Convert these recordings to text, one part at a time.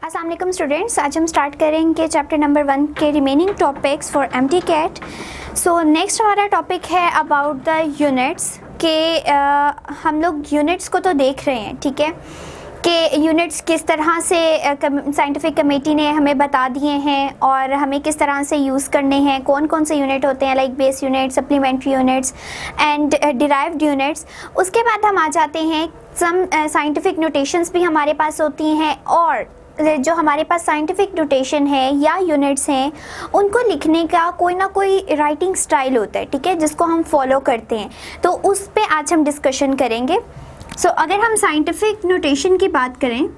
अस्सलाम वालेकुम स्टूडेंट्स, आज हम स्टार्ट करेंगे चैप्टर नंबर 1 के remaining topics for MTCAT। So next हमारा टॉपिक है अबाउट द यूनिट्स के हम लोग यूनिट्स को तो देख रहे हैं, ठीक है, कि यूनिट्स किस तरह से साइंटिफिक कमेटी ने हमें बता दिए हैं और हमें किस तरह से यूज़ करने हैं, कौन कौन से यूनिट होते हैं like base unit, supplementary units and derived units. उसके बाद हम आ जाते हैं सम साइंटिफिक नोटेशंस भी हमारे पास होती हैं और जो हमारे पास साइंटिफिक नोटेशन है या यूनिट्स हैं उनको लिखने का कोई ना कोई राइटिंग स्टाइल होता है, ठीक है, जिसको हम फॉलो करते हैं। तो उस पे आज हम डिस्कशन करेंगे। सो अगर हम साइंटिफिक नोटेशन की बात करें,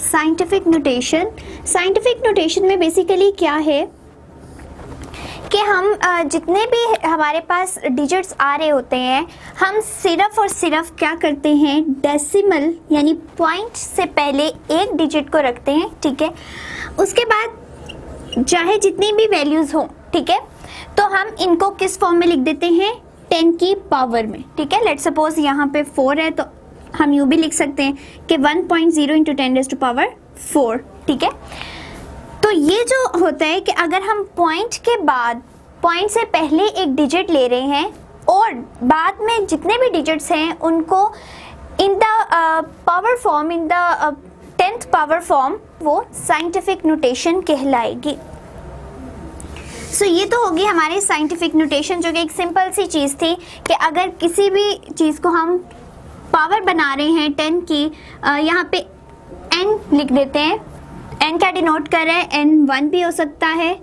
साइंटिफिक नोटेशन में बेसिकली क्या है कि हम जितने भी हमारे पास डिजिट्स आ रहे होते हैं हम सिर्फ और सिर्फ क्या करते हैं, डेसिमल यानी पॉइंट से पहले एक डिजिट को रखते हैं, ठीक है। उसके बाद चाहे जितनी भी वैल्यूज़ हों, ठीक है, तो हम इनको किस फॉर्म में लिख देते हैं, 10 की पावर में, ठीक है। लेट सपोज यहाँ पे 4 है तो हम यूँ भी लिख सकते हैं कि 1.0 × 10⁴, ठीक है। तो ये जो होता है कि अगर हम पॉइंट के बाद पॉइंट से पहले एक डिजिट ले रहे हैं और बाद में जितने भी डिजिट्स हैं उनको in the power form, in the 10th power form, वो साइंटिफिक नोटेशन कहलाएगी। सो ये तो होगी हमारी साइंटिफिक नोटेशन, जो कि एक सिंपल सी चीज़ थी कि अगर किसी भी चीज़ को हम पावर बना रहे हैं 10 की, यहाँ पे n लिख देते हैं। n क्या डिनोट कर रहा है, n 1 भी हो सकता है,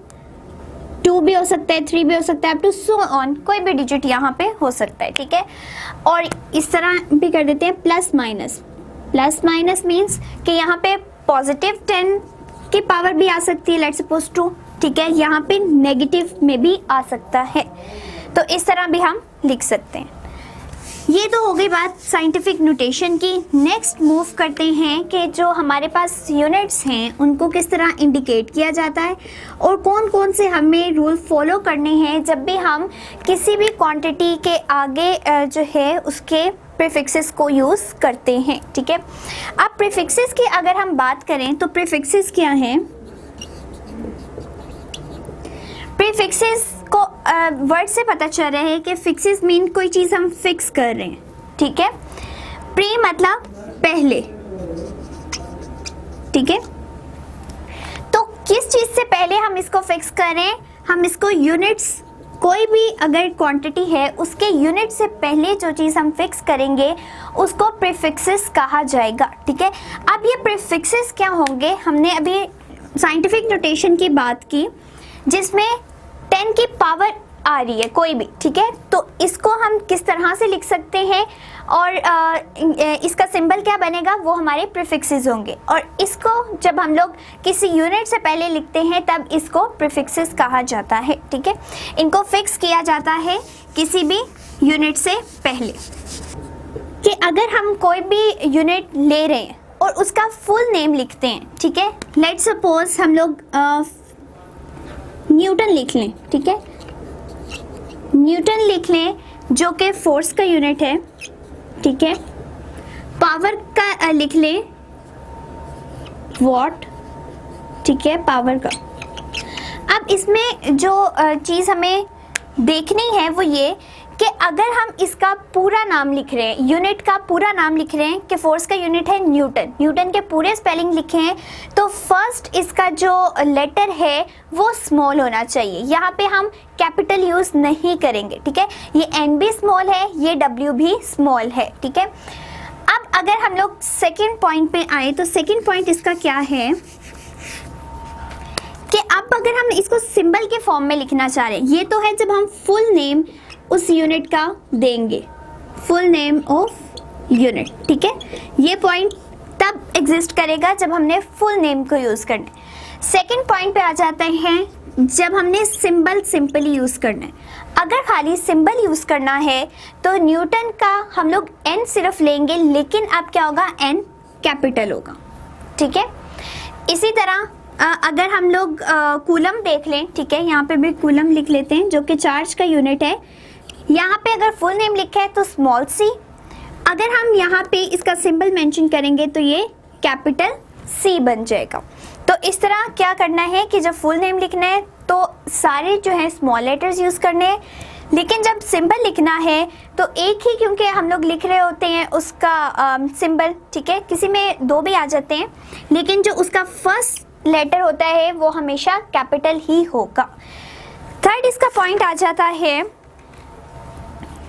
2 भी हो सकता है, 3 भी हो सकता है, अप टू सो ऑन, कोई भी डिजिट यहाँ पे हो सकता है, ठीक है। और इस तरह भी कर देते हैं प्लस माइनस मीन्स कि यहाँ पे पॉजिटिव 10 की पावर भी आ सकती है, लेट्स सपोज 2, ठीक है, यहाँ पे नेगेटिव में भी आ सकता है, तो इस तरह भी हम लिख सकते हैं। ये तो हो गई बात साइंटिफिक नोटेशन की। नेक्स्ट मूव करते हैं कि जो हमारे पास यूनिट्स हैं उनको किस तरह इंडिकेट किया जाता है और कौन कौन से हमें रूल फॉलो करने हैं जब भी हम किसी भी क्वांटिटी के आगे जो है उसके प्रीफिक्सेस को यूज़ करते हैं, ठीक है। अब प्रीफिक्सेस की अगर हम बात करें तो प्रीफिक्सेस क्या हैं, प्रीफिक्सेस को वर्ड से पता चल रहा है कि फिक्सेस मीन कोई चीज़ हम फिक्स कर रहे हैं, ठीक है। प्री मतलब पहले, ठीक है। तो किस चीज़ से पहले हम इसको फिक्स कर रहे हैं, हम इसको यूनिट्स, कोई भी अगर क्वांटिटी है उसके यूनिट से पहले जो चीज़ हम फिक्स करेंगे उसको प्रीफिक्सेस कहा जाएगा, ठीक है। अब ये प्रीफिक्सेस क्या होंगे, हमने अभी साइंटिफिक नोटेशन की बात की जिसमें 10 की पावर आ रही है कोई भी, ठीक है, तो इसको हम किस तरह से लिख सकते हैं और इसका सिंबल क्या बनेगा, वो हमारे प्रीफिक्सेस होंगे। और इसको जब हम लोग किसी यूनिट से पहले लिखते हैं तब इसको प्रीफिक्सेस कहा जाता है, ठीक है। इनको फिक्स किया जाता है किसी भी यूनिट से पहले। कि अगर हम कोई भी यूनिट ले रहे हैं और उसका फुल नेम लिखते हैं, ठीक है, लेट्स सपोज हम लोग न्यूटन लिख लें, ठीक है, न्यूटन लिख लें जो कि फोर्स का यूनिट है, ठीक है। पावर का लिख लें वॉट, ठीक है, पावर का। अब इसमें जो चीज़ हमें देखनी है वो ये कि अगर हम इसका पूरा नाम लिख रहे हैं, यूनिट का पूरा नाम लिख रहे हैं कि फोर्स का यूनिट है न्यूटन, न्यूटन के पूरे स्पेलिंग लिखे हैं तो फर्स्ट इसका जो लेटर है वो स्मॉल होना चाहिए। यहाँ पे हम कैपिटल यूज़ नहीं करेंगे, ठीक है। ये N भी स्मॉल है, ये W भी स्मॉल है, ठीक है। अब अगर हम लोग सेकेंड पॉइंट पे आए तो सेकेंड पॉइंट इसका क्या है कि अब अगर हम इसको सिंबल के फॉर्म में लिखना चाह रहे हैं, ये तो है जब हम फुल नेम उस यूनिट का देंगे, फुल नेम ऑफ यूनिट, ठीक है। ये पॉइंट तब एग्जिस्ट करेगा जब हमने फुल नेम को यूज़ करना है। सेकेंड पॉइंट पे आ जाते हैं जब हमने सिंबल सिंपली यूज़ करना है। अगर खाली सिंबल यूज़ करना है तो न्यूटन का हम लोग N सिर्फ लेंगे, लेकिन अब क्या होगा, N कैपिटल होगा, ठीक है। इसी तरह अगर हम लोग कूलम देख लें, ठीक है, यहाँ पे भी कूलम लिख लेते हैं जो कि चार्ज का यूनिट है। यहाँ पे अगर फुल नेम लिखा है तो स्मॉल सी, अगर हम यहाँ पे इसका सिंबल मेंशन करेंगे तो ये कैपिटल C बन जाएगा। तो इस तरह क्या करना है कि जब फुल नेम लिखना है तो सारे जो है स्मॉल लेटर्स यूज़ करने हैं, लेकिन जब सिंबल लिखना है तो एक ही, क्योंकि हम लोग लिख रहे होते हैं उसका सिंबल, ठीक है, किसी में दो भी आ जाते हैं, लेकिन जो उसका फर्स्ट लेटर होता है वो हमेशा कैपिटल ही होगा। थर्ड इसका पॉइंट आ जाता है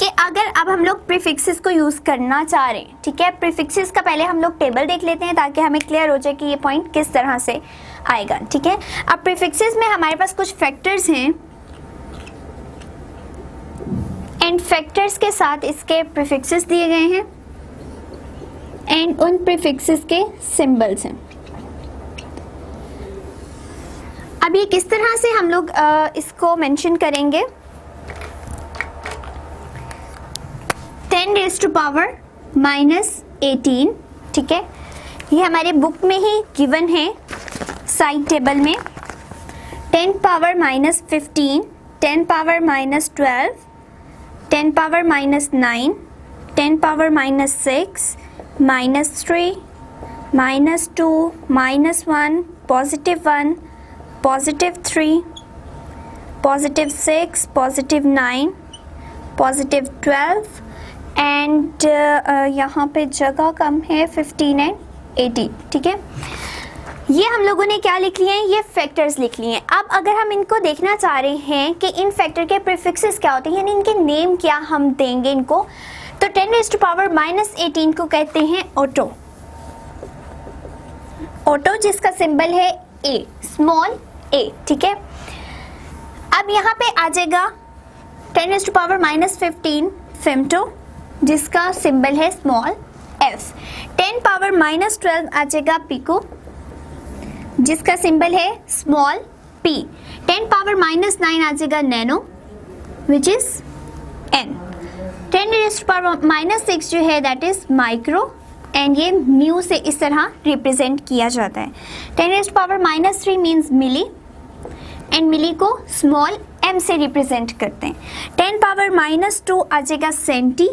कि अगर अब हम लोग प्रीफिक्सेस को यूज़ करना चाह रहे हैं, ठीक है, प्रीफिक्सेस का पहले हम लोग टेबल देख लेते हैं ताकि हमें क्लियर हो जाए कि ये पॉइंट किस तरह से आएगा, ठीक है। अब प्रीफिक्सेस में हमारे पास कुछ फैक्टर्स हैं एंड फैक्टर्स के साथ इसके प्रीफिक्सेस दिए गए हैं एंड उन प्रीफिक्सेस के सिंबल्स हैं। अब ये किस तरह से हम लोग इसको मेंशन करेंगे, 10⁻⁻18, ठीक है, ये हमारे बुक में ही गिवन है साइड टेबल में। 10⁻⁻15, 10⁻⁻12, 10⁻⁻9, 10⁻⁻6, -3, -2, -1, +1, +3, +6, +9, +12 एंड यहाँ पे जगह कम है 15 एंड 18, ठीक है। ये हम लोगों ने क्या लिख लिए हैं, ये फैक्टर्स लिख लिए हैं। अब अगर हम इनको देखना चाह रहे हैं कि इन फैक्टर के प्रीफिक्सेस क्या होते हैं, यानी इनके नेम क्या हम देंगे इनको, तो 10⁻⁻18 को कहते हैं ऑटो। ऑटो जिसका सिंबल है ए, स्मॉल ए, ठीक है। अब यहाँ पे आ जाएगा 10⁻⁻15 फेम्टो जिसका सिंबल है स्मॉल एफ। 10⁻⁻12 आ जाएगा पिको जिसका सिंबल है स्मॉल पी। 10⁻⁻9 आ जाएगा नैनो विच इज एन। 10⁻⁻6 जो है दैट इज माइक्रो एंड ये म्यू से इस तरह रिप्रेजेंट किया जाता है। 10⁻⁻3 मीन्स मिली एंड मिली को स्मॉल एम से रिप्रेजेंट करते हैं। 10⁻⁻2 आ जाएगा सेंटी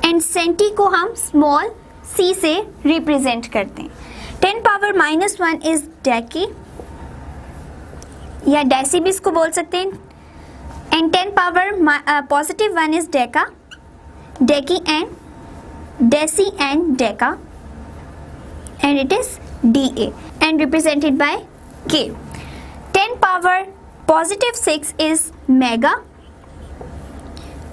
एंड सेंटी को हम स्मॉल सी से रिप्रेजेंट करते हैं। 10⁻⁻1 इज डेकी या डेसी भी इसको बोल सकते हैं and 10⁻1 is deca, deci and deci and deca and it is DA and represented by K। 10⁻6 is mega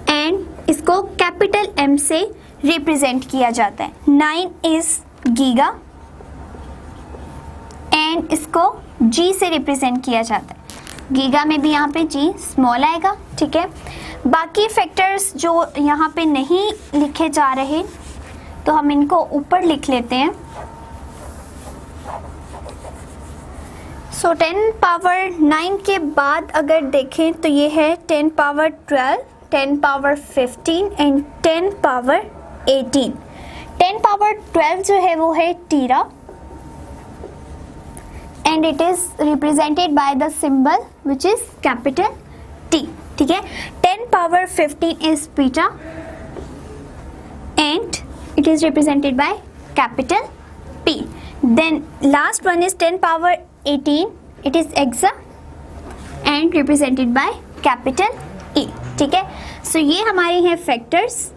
and इसको कैपिटल M से रिप्रेजेंट किया जाता है। 9 इज गीगा एंड इसको G से रिप्रेजेंट किया जाता है। गीगा में भी यहाँ पे G स्मॉल आएगा, ठीक है। बाकी फैक्टर्स जो यहाँ पे नहीं लिखे जा रहे तो हम इनको ऊपर लिख लेते हैं। सो 10⁻9 के बाद अगर देखें तो ये है 10⁻12, 10⁻15 एंड 10⁻18। 10⁻12 जो है वो है tera and it is represented by the symbol which is capital T, ठीक है। 10⁻15 is peta and it is represented by capital P. Then last one is 10⁻18, it is hexa and represented by capital E, ठीक है। So ये हमारे हैं factors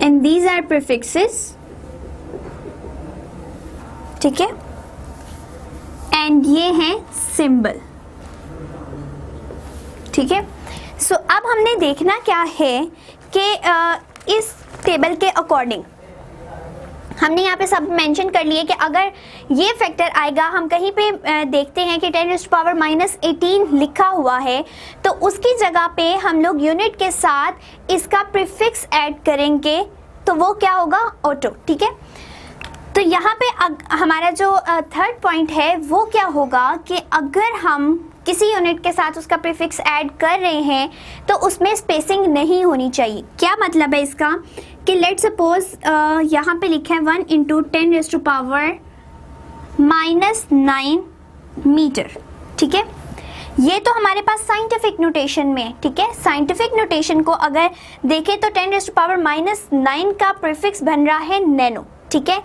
and these are prefixes, ठीक है, and ये हैं symbol, ठीक है। So अब हमने देखना क्या है कि इस टेबल के अकॉर्डिंग हमने यहाँ पे सब मेंशन कर लिए कि अगर ये फैक्टर आएगा, हम कहीं पे देखते हैं कि 10⁻18 लिखा हुआ है तो उसकी जगह पे हम लोग यूनिट के साथ इसका प्रीफिक्स ऐड करेंगे तो वो क्या होगा, ऑटो, ठीक है। तो यहाँ पे हमारा जो थर्ड पॉइंट है वो क्या होगा कि अगर हम किसी यूनिट के साथ उसका प्रीफिक्स ऐड कर रहे हैं तो उसमें स्पेसिंग नहीं होनी चाहिए। क्या मतलब है इसका कि लेट सपोज यहाँ पे लिखा है 1 × 10⁻⁻9 मीटर, ठीक है। ये तो हमारे पास साइंटिफिक नोटेशन में है, ठीक है। साइंटिफिक नोटेशन को अगर देखें तो 10⁻⁻9 का प्रीफिक्स बन रहा है नैनो, ठीक है।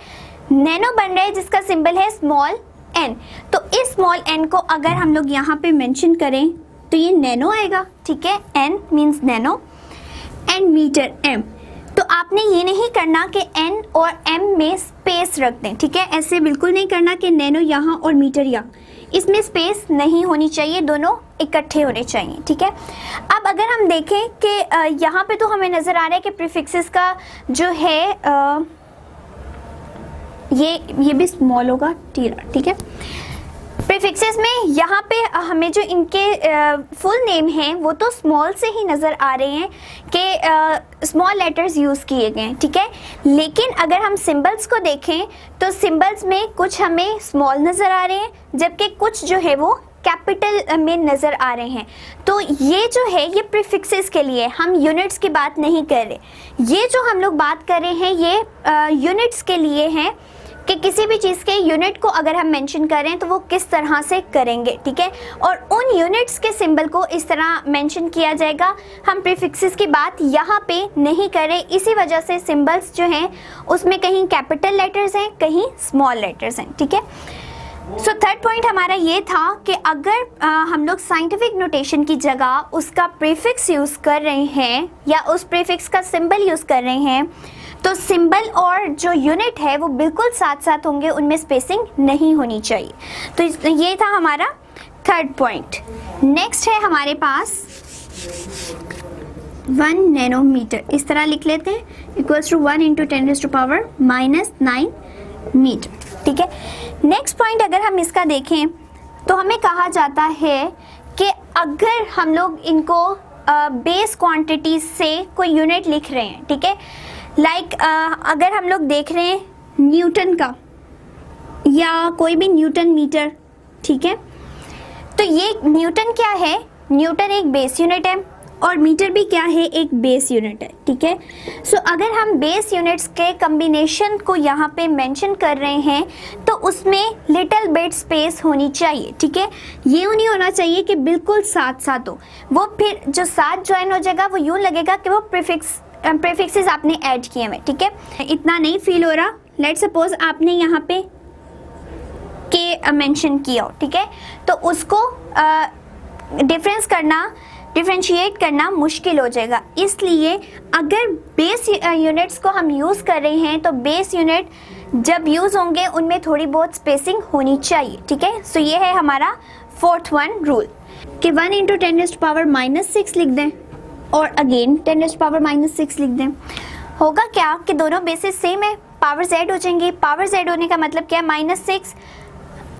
नैनो बन रहा है जिसका सिंबल है स्मॉल n। तो इस स्मॉल n को अगर हम लोग यहाँ पे मेंशन करें तो ये नैनो आएगा, ठीक है। n means nano and meter m। तो आपने ये नहीं करना कि n और m में स्पेस रख दें, ठीक है। ऐसे बिल्कुल नहीं करना कि नैनो यहाँ और मीटर यहाँ, इसमें स्पेस नहीं होनी चाहिए, दोनों इकट्ठे होने चाहिए, ठीक है। अब अगर हम देखें कि यहाँ पे तो हमें नज़र आ रहा है कि प्रीफिक्सेस का जो है ये भी स्मॉल होगा, ठीक है। प्रीफिक्सेस में यहाँ पे हमें जो इनके फुल नेम हैं वो तो स्मॉल से ही नज़र आ रहे हैं कि स्मॉल लेटर्स यूज़ किए गए हैं, ठीक है। लेकिन अगर हम सिंबल्स को देखें तो सिंबल्स में कुछ हमें स्मॉल नज़र आ रहे हैं जबकि कुछ जो है वो कैपिटल में नज़र आ रहे हैं। तो ये जो है ये प्रीफिक्सेस के लिए, हम यूनिट्स की बात नहीं कर रहे। ये जो हम लोग बात कर रहे हैं ये यूनिट्स के लिए हैं कि किसी भी चीज़ के यूनिट को अगर हम मेंशन करें तो वो किस तरह से करेंगे, ठीक है। और उन यूनिट्स के सिंबल को इस तरह मेंशन किया जाएगा। हम प्रीफिक्सेस की बात यहाँ पे नहीं कर रहे, इसी वजह से सिंबल्स जो हैं उसमें कहीं कैपिटल लेटर्स हैं, कहीं स्मॉल लेटर्स हैं, ठीक है। सो थर्ड पॉइंट हमारा ये था कि अगर हम लोग साइंटिफिक नोटेशन की जगह उसका प्रीफिक्स यूज़ कर रहे हैं या उस प्रीफिक्स का सिंबल यूज़ कर रहे हैं तो सिंबल और जो यूनिट है वो बिल्कुल साथ साथ होंगे, उनमें स्पेसिंग नहीं होनी चाहिए। तो ये था हमारा थर्ड पॉइंट। नेक्स्ट है हमारे पास 1 नैनोमीटर, इस तरह लिख लेते हैं, इक्वल्स टू 1 × 10⁻⁹ मीटर, ठीक है। नेक्स्ट पॉइंट अगर हम इसका देखें तो हमें कहा जाता है कि अगर हम लोग इनको बेस क्वांटिटी से कोई यूनिट लिख रहे हैं, ठीक है, लाइक अगर हम लोग देख रहे हैं न्यूटन का या कोई भी न्यूटन मीटर, ठीक है। तो ये न्यूटन क्या है, न्यूटन एक बेस यूनिट है और मीटर भी क्या है, एक बेस यूनिट है, ठीक है। सो अगर हम बेस यूनिट्स के कम्बिनेशन को यहाँ पे मेंशन कर रहे हैं तो उसमें लिटिल बिट स्पेस होनी चाहिए, ठीक है। ये नहीं होना चाहिए कि बिल्कुल साथ साथ हो, वो फिर जो साथ ज्वाइन हो जाएगा वो यूँ लगेगा कि वो प्रीफिक्सेस आपने ऐड किए हैं, ठीक है। इतना नहीं फील हो रहा, लेट्स सपोज आपने यहाँ पे के मेंशन किया हो, ठीक है, तो उसको डिफरेंशिएट करना मुश्किल हो जाएगा। इसलिए अगर बेस यूनिट्स को हम यूज़ कर रहे हैं तो बेस यूनिट जब यूज़ होंगे उनमें थोड़ी बहुत स्पेसिंग होनी चाहिए, ठीक है। सो ये है हमारा फोर्थ वन रूल कि 1 × 10⁻⁶ लिख दें और अगेन 10⁻�6 लिख दें। होगा क्या कि दोनों बेसिस सेम है, पावर z हो जाएंगी। पावर z होने का मतलब क्या है, -6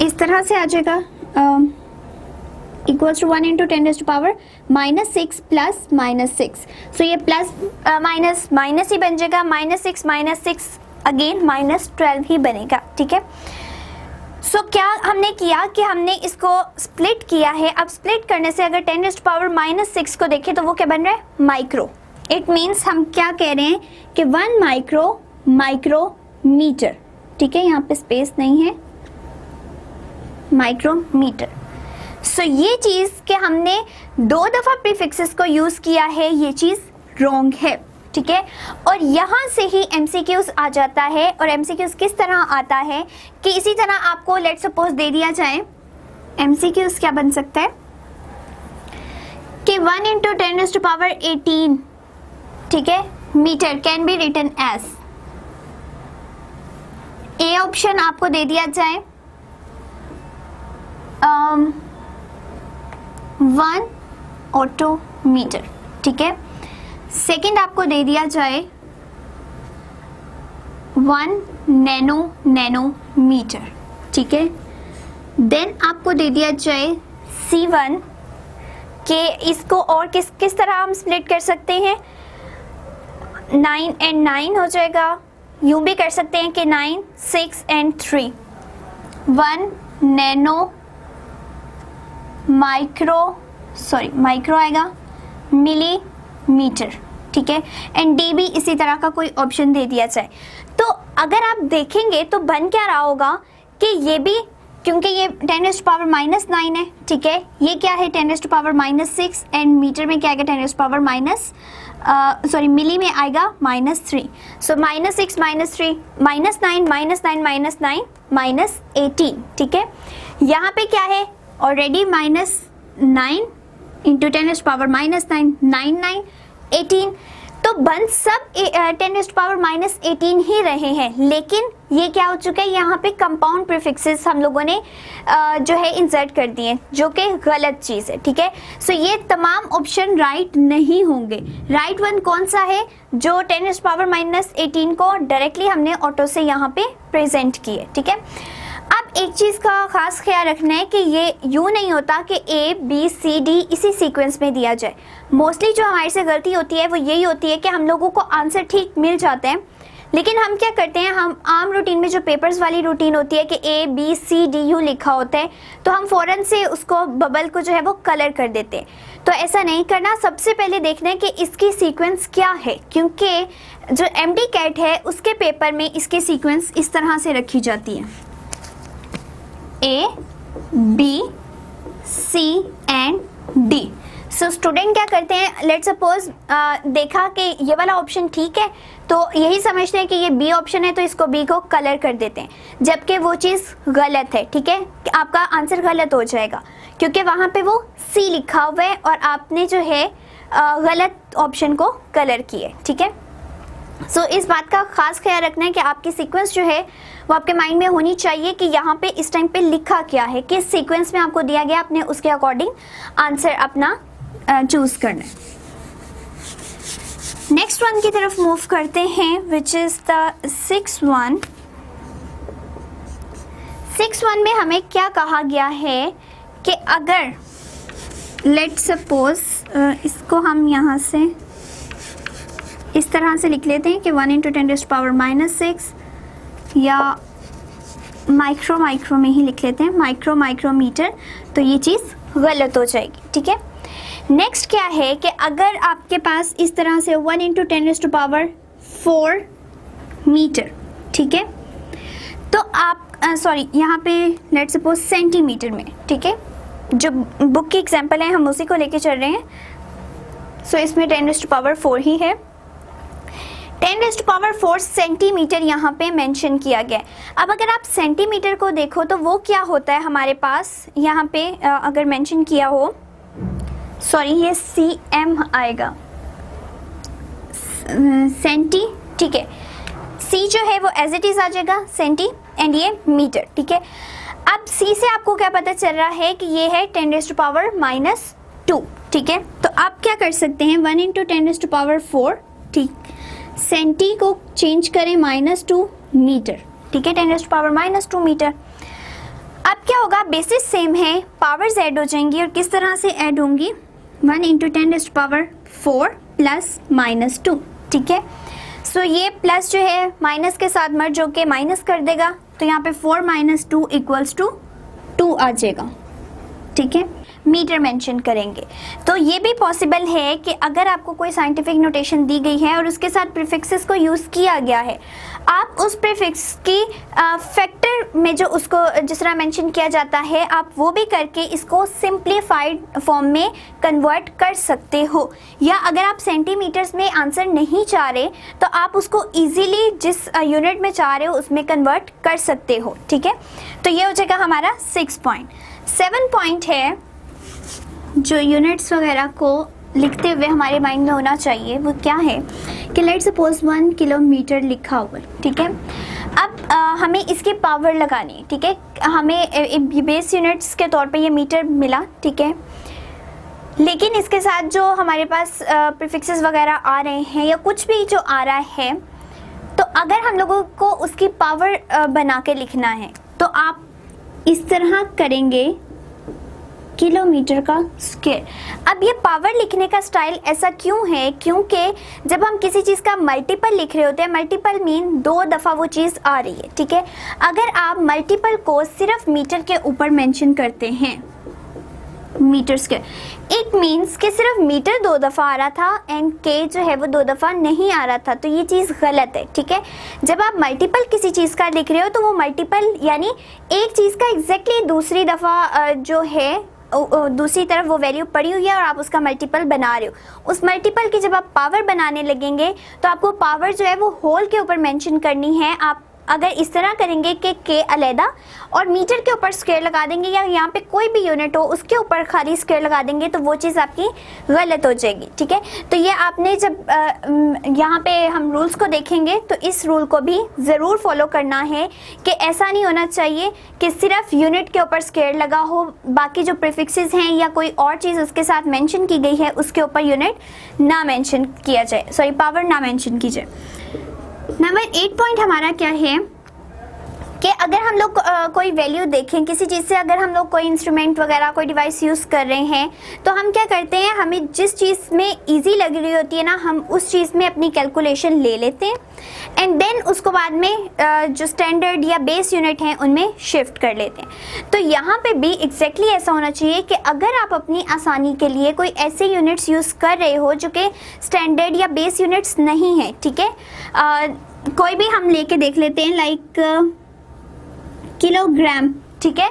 इस तरह से आ जाएगा, इक्वल्स टू 1 × 10⁻⁻6 प्लस -6। सो ये प्लस माइनस माइनस ही बन जाएगा, -6 अगेन -12 ही बनेगा, ठीक है। सो क्या हमने किया कि हमने इसको स्प्लिट किया है। अब स्प्लिट करने से अगर 10⁻⁻6 को देखें तो वो क्या बन रहा है, माइक्रो। इट मीन्स हम क्या कह रहे हैं कि 1 माइक्रोमीटर, ठीक है, यहाँ पे स्पेस नहीं है, माइक्रोमीटर। सो ये चीज़ कि हमने 2 दफ़ा प्रीफिक्सेस को यूज़ किया है, ये चीज़ रॉन्ग है, ठीक है। और यहाँ से ही MCQs आ जाता है। और MCQs किस तरह आता है कि इसी तरह आपको लेट्स सपोज दे दिया जाए, MCQs क्या बन सकता है कि 1 × 10⁻18, ठीक है, meter can be written as. A option आपको दे दिया जाए 1 ऑटोमीटर, ठीक है। सेकंड आपको दे दिया जाए 1 नैनोमीटर, ठीक है। देन आपको दे दिया जाए C1 के इसको और किस तरह हम स्प्लिट कर सकते हैं, 9 और 9 हो जाएगा। यूं भी कर सकते हैं कि 9, 6 और 3, 1 नैनो माइक्रो आएगा, मिलीमीटर, ठीक है। एंड डी भी इसी तरह का कोई ऑप्शन दे दिया जाए। तो अगर आप देखेंगे तो बन क्या रहा होगा कि ये भी क्योंकि ये 10⁻⁻9 है, ठीक है। ये क्या है 10⁻⁻6 एंड मीटर में क्या आएगा 10⁻⁻, मिली में आएगा -3। सो -6 -3 -9 -9 ठीक है। यहाँ पे क्या है ऑलरेडी -9 इंटू 10⁻⁻9 9 18, तो बन सब 10⁻⁻18 ही रहे हैं, लेकिन ये क्या हो चुका है यहाँ पे कंपाउंड प्रीफिक्सेस हम लोगों ने जो है इंसर्ट कर दिए, जो कि गलत चीज़ है, ठीक है। सो ये तमाम ऑप्शन राइट नहीं होंगे। राइट वन कौन सा है, जो 10⁻⁻18 को डायरेक्टली हमने ऑटो से यहाँ पे प्रेजेंट किए, ठीक है। अब एक चीज़ का खास ख्याल रखना है कि ये यूँ नहीं होता कि A B C D इसी सीक्वेंस में दिया जाए। मोस्टली जो हमारे से गलती होती है वो यही होती है कि हम लोगों को आंसर ठीक मिल जाते हैं, लेकिन हम क्या करते हैं, हम आम रूटीन में जो पेपर्स वाली रूटीन होती है कि A B C D यूँ लिखा होता है, तो हम फ़ौरन से उसको बबल को जो है वो कलर कर देते हैं। तो ऐसा नहीं करना, सबसे पहले देखना है कि इसकी सीक्वेंस क्या है, क्योंकि जो MD-CAT है उसके पेपर में इसकी सीक्वेंस इस तरह से रखी जाती है A, B, C and D। So student क्या करते हैं, लेट सपोज देखा कि ये वाला ऑप्शन ठीक है, तो यही समझते हैं कि ये B ऑप्शन है, तो इसको B को कलर कर देते हैं, जबकि वो चीज़ गलत है, ठीक है। आपका आंसर गलत हो जाएगा क्योंकि वहाँ पे वो C लिखा हुआ है और आपने जो है गलत ऑप्शन को कलर किए, ठीक है। सो इस बात का खास ख्याल रखना है कि आपकी सीक्वेंस जो है वो आपके माइंड में होनी चाहिए कि यहाँ पे इस टाइम पे लिखा क्या है, किस सीक्वेंस में आपको दिया गया, आपने उसके अकॉर्डिंग आंसर अपना चूज करना है। नेक्स्ट वन की तरफ मूव करते हैं, विच इज़ द 6-1। 6-1 में हमें क्या कहा गया है कि अगर लेट सपोज इसको हम यहाँ से इस तरह से लिख लेते हैं कि 1 × 10⁻⁻6 या माइक्रो में ही लिख लेते हैं, माइक्रोमीटर, तो ये चीज़ गलत हो जाएगी, ठीक है। नेक्स्ट क्या है कि अगर आपके पास इस तरह से 1 × 10⁻4 मीटर, ठीक है, तो आप यहाँ पे लेट सपोज सेंटीमीटर में, ठीक है, जो बुक की एग्जांपल है हम उसी को लेके चल रहे हैं। सो इसमें 10⁻4 ही है, 10⁻4 सेंटीमीटर यहाँ पे मेंशन किया गया है। अब अगर आप सेंटीमीटर को देखो तो वो क्या होता है हमारे पास यहाँ पे अगर मेंशन किया हो, ये cm आएगा, सेंटी, ठीक है। c जो है वो एज इट इज आ जाएगा सेंटी एंड ये मीटर, ठीक है। अब c से आपको क्या पता चल रहा है कि ये है 10⁻⁻2, ठीक है। तो आप क्या कर सकते हैं, 1 × 10⁻4, ठीक, सेंटी को चेंज करें -2 मीटर, ठीक है, 10⁻⁻2 मीटर। अब क्या होगा, बेसिस सेम है, पावर्स ऐड हो जाएंगी और किस तरह से ऐड होंगी, 1 × 10⁻4 प्लस -2, ठीक है। सो ये प्लस जो है माइनस के साथ मर्ज होके माइनस कर देगा, तो यहाँ पे 4 - 2 = 2 आ जाएगा, ठीक है। मीटर मेंशन करेंगे। तो ये भी पॉसिबल है कि अगर आपको कोई साइंटिफिक नोटेशन दी गई है और उसके साथ प्रीफिक्सेस को यूज़ किया गया है, आप उस प्रीफिक्स की फैक्टर में जो उसको जिस तरह मेंशन किया जाता है, आप वो भी करके इसको सिंप्लीफाइड फॉर्म में कन्वर्ट कर सकते हो। या अगर आप सेंटीमीटर्स में आंसर नहीं चाह रहे तो आप उसको ईजीली जिस यूनिट में चाह रहे हो उसमें कन्वर्ट कर सकते हो, ठीक है। तो ये हो जाएगा हमारा 6 पॉइंट। 7 पॉइंट है जो यूनिट्स वगैरह को लिखते हुए हमारे माइंड में होना चाहिए, वो क्या है कि लेट सपोज 1 किलोमीटर लिखा हुआ, ठीक है। अब हमें इसकी पावर लगानी है, ठीक है। हमें बेस यूनिट्स के तौर पे ये मीटर मिला, ठीक है, लेकिन इसके साथ जो हमारे पास प्रीफिक्सेस वगैरह आ रहे हैं या कुछ भी जो आ रहा है, तो अगर हम लोगों को उसकी पावर बना के लिखना है तो आप इस तरह करेंगे, किलोमीटर का स्क्वायर। अब ये पावर लिखने का स्टाइल ऐसा क्यों है, क्योंकि जब हम किसी चीज़ का मल्टीपल लिख रहे होते हैं, मल्टीपल मीन 2 दफ़ा वो चीज़ आ रही है, ठीक है। अगर आप मल्टीपल को सिर्फ मीटर के ऊपर मेंशन करते हैं, मीटर स्क्वायर। इट मीन्स कि सिर्फ मीटर 2 दफ़ा आ रहा था एंड के जो है वो 2 दफ़ा नहीं आ रहा था, तो ये चीज़ गलत है, ठीक है। जब आप मल्टीपल किसी चीज़ का लिख रहे हो तो वो मल्टीपल यानी एक चीज़ का एग्जैक्टली दूसरी दफ़ा जो है दूसरी तरफ वो वैल्यू पड़ी हुई है और आप उसका मल्टीपल बना रहे हो। उस मल्टीपल की जब आप पावर बनाने लगेंगे तो आपको पावर जो है वो होल के ऊपर मेंशन करनी है। आप अगर इस तरह करेंगे कि के अलहदा और मीटर के ऊपर स्क्वायर लगा देंगे या यहाँ पे कोई भी यूनिट हो उसके ऊपर खाली स्क्वायर लगा देंगे तो वो चीज़ आपकी गलत हो जाएगी, ठीक है। तो ये आपने जब यहाँ पे हम रूल्स को देखेंगे तो इस रूल को भी ज़रूर फॉलो करना है कि ऐसा नहीं होना चाहिए कि सिर्फ यूनिट के ऊपर स्क्वायर लगा हो, बाकी जो प्रीफिक्सेस हैं या कोई और चीज़ उसके साथ मेंशन की गई है उसके ऊपर यूनिट ना मेंशन किया जाए, सॉरी पावर ना मेंशन की जाए। नंबर 8 पॉइंट हमारा क्या है कि अगर हम लोग कोई वैल्यू देखें किसी चीज़ से, अगर हम लोग कोई इंस्ट्रूमेंट वगैरह कोई डिवाइस यूज़ कर रहे हैं तो हम क्या करते हैं, हमें जिस चीज़ में इजी लग रही होती है ना हम उस चीज़ में अपनी कैलकुलेशन ले लेते हैं एंड देन उसको बाद में जो स्टैंडर्ड या बेस यूनिट हैं उनमें शिफ्ट कर लेते हैं। तो यहाँ पे भी एग्जैक्टली ऐसा होना चाहिए कि अगर आप अपनी आसानी के लिए कोई ऐसे यूनिट्स यूज़ कर रहे हो जो कि स्टैंडर्ड या बेस यूनिट्स नहीं है, ठीक है, कोई भी हम लेके देख लेते हैं लाइक किलोग्राम, ठीक है,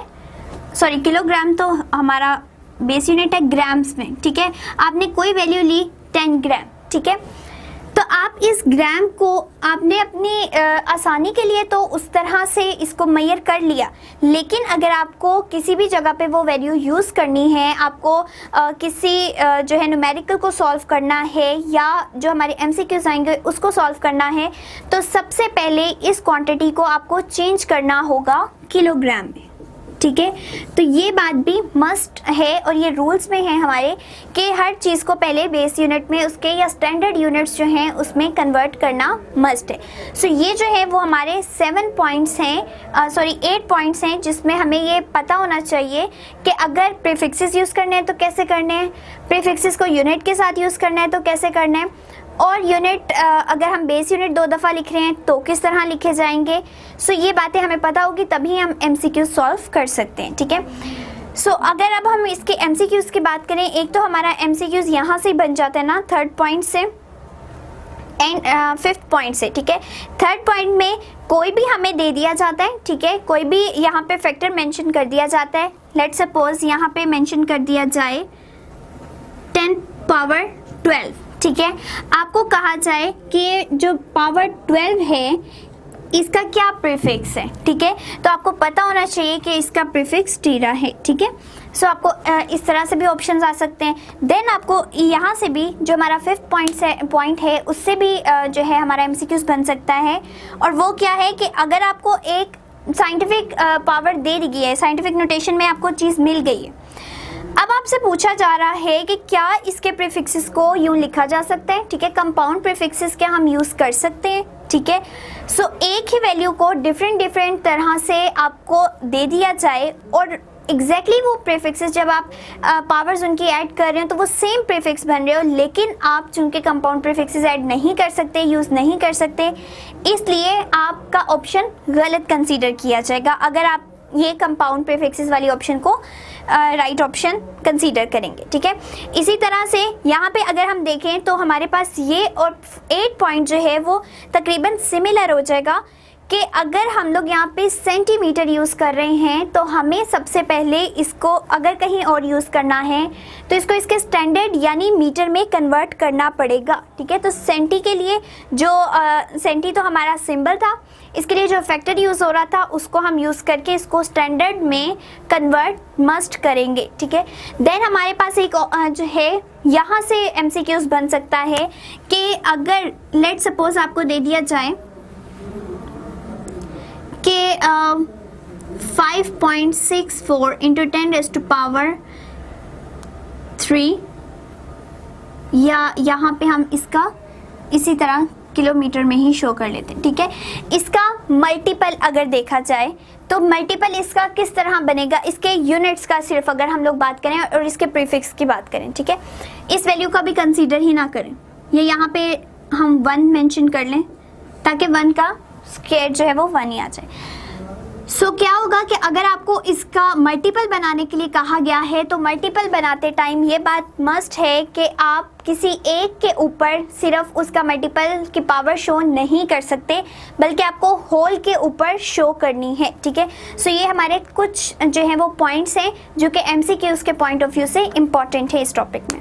सॉरी किलोग्राम तो हमारा बेस यूनिट है ग्राम्स में, ठीक है। आपने कोई वैल्यू ली 10 ग्राम, ठीक है, तो आप इस ग्राम को आपने अपनी आसानी के लिए तो उस तरह से इसको मेजर कर लिया, लेकिन अगर आपको किसी भी जगह पे वो वैल्यू यूज़ करनी है, आपको किसी जो है न्यूमेरिकल को सॉल्व करना है या जो हमारे एमसीक्यूज़ आएंगे उसको सॉल्व करना है, तो सबसे पहले इस क्वांटिटी को आपको चेंज करना होगा किलोग्राम में, ठीक है। तो ये बात भी मस्ट है और ये रूल्स में है हमारे कि हर चीज़ को पहले बेस यूनिट में उसके या स्टैंडर्ड यूनिट्स जो हैं उसमें कन्वर्ट करना मस्ट है। सो ये जो है वो हमारे 7 पॉइंट्स हैं, सॉरी 8 पॉइंट्स हैं जिसमें हमें ये पता होना चाहिए कि अगर प्रीफिक्सेस यूज़ करने हैं तो कैसे करने हैं, प्रीफिक्सेस को यूनिट के साथ यूज़ करना है तो कैसे करना है, और यूनिट अगर हम बेस यूनिट 2 दफ़ा लिख रहे हैं तो किस तरह लिखे जाएंगे। सो ये बातें हमें पता होगी तभी हम एमसीक्यूज़ सॉल्व कर सकते हैं, ठीक है। सो अगर अब हम इसके एमसीक्यूज़ की बात करें, एक तो हमारा एमसीक्यूज़ यहाँ से बन जाता है ना 3rd पॉइंट से एंड 5th पॉइंट से, ठीक है। 3rd पॉइंट में कोई भी हमें दे दिया जाता है, ठीक है, कोई भी यहाँ पे फैक्टर मेंशन कर दिया जाता है। लेट सपोज यहाँ पे मेंशन कर दिया जाए 10 पावर 12, ठीक है। आपको कहा जाए कि जो पावर 12 है इसका क्या प्रीफिक्स है, ठीक है, तो आपको पता होना चाहिए कि इसका प्रीफिक्स टीरा है, ठीक है। सो आपको इस तरह से भी ऑप्शंस आ सकते हैं। देन आपको यहाँ से भी जो हमारा 5th पॉइंट है उससे भी जो है हमारा एमसीक्यूज बन सकता है, और वो क्या है कि अगर आपको एक साइंटिफिक पावर दे दी गई है, साइंटिफिक नोटेशन में आपको चीज़ मिल गई है, अब आपसे पूछा जा रहा है कि क्या इसके प्रीफिक्सेस को यूं लिखा जा सकता है, ठीक है, कंपाउंड प्रीफिक्सेस क्या हम यूज़ कर सकते हैं, ठीक है। सो एक ही वैल्यू को डिफरेंट तरह से आपको दे दिया जाए और एग्जैक्टली वो प्रीफिक्सेस जब आप पावर्स उनकी ऐड कर रहे हो तो वो सेम प्रीफिक्स बन रहे हो, लेकिन आप चूंकि कंपाउंड प्रीफिक्सेस ऐड नहीं कर सकते, यूज़ नहीं कर सकते, इसलिए आपका ऑप्शन गलत कंसीडर किया जाएगा अगर आप ये कंपाउंड प्रीफिक्सेस वाली ऑप्शन को राइट ऑप्शन कंसीडर करेंगे, ठीक है। इसी तरह से यहाँ पे अगर हम देखें तो हमारे पास ये और 8 पॉइंट जो है वो तकरीबन सिमिलर हो जाएगा कि अगर हम लोग यहाँ पे सेंटीमीटर यूज़ कर रहे हैं तो हमें सबसे पहले इसको अगर कहीं और यूज़ करना है तो इसको इसके स्टैंडर्ड यानी मीटर में कन्वर्ट करना पड़ेगा, ठीक है। तो सेंटी के लिए जो सेंटी तो हमारा सिंबल था, इसके लिए जो फैक्टर यूज़ हो रहा था उसको हम यूज़ करके इसको स्टैंडर्ड में कन्वर्ट मस्ट करेंगे, ठीक है। देन हमारे पास एक जो है यहाँ से एमसीक्यूज़ बन सकता है कि अगर लेट सपोज आपको दे दिया जाए कि 5.64 इंटू 10⁻³ या यहाँ पे हम इसका इसी तरह किलोमीटर में ही शो कर लेते हैं, ठीक है। इसका मल्टीपल अगर देखा जाए तो मल्टीपल इसका किस तरह बनेगा, इसके यूनिट्स का सिर्फ अगर हम लोग बात करें और इसके प्रीफिक्स की बात करें, ठीक है, इस वैल्यू का भी कंसीडर ही ना करें, ये यहाँ पे हम 1 मेंशन कर लें ताकि 1 का स्क्वायर जो है वो 1 ही आ जाए। सो क्या होगा कि अगर आपको इसका मल्टीपल बनाने के लिए कहा गया है तो मल्टीपल बनाते टाइम ये बात मस्ट है कि आप किसी एक के ऊपर सिर्फ उसका मल्टीपल की पावर शो नहीं कर सकते, बल्कि आपको होल के ऊपर शो करनी है, ठीक है। सो ये हमारे कुछ जो है वो पॉइंट्स हैं जो कि MCQs के पॉइंट ऑफ व्यू से इम्पॉर्टेंट है इस टॉपिक में।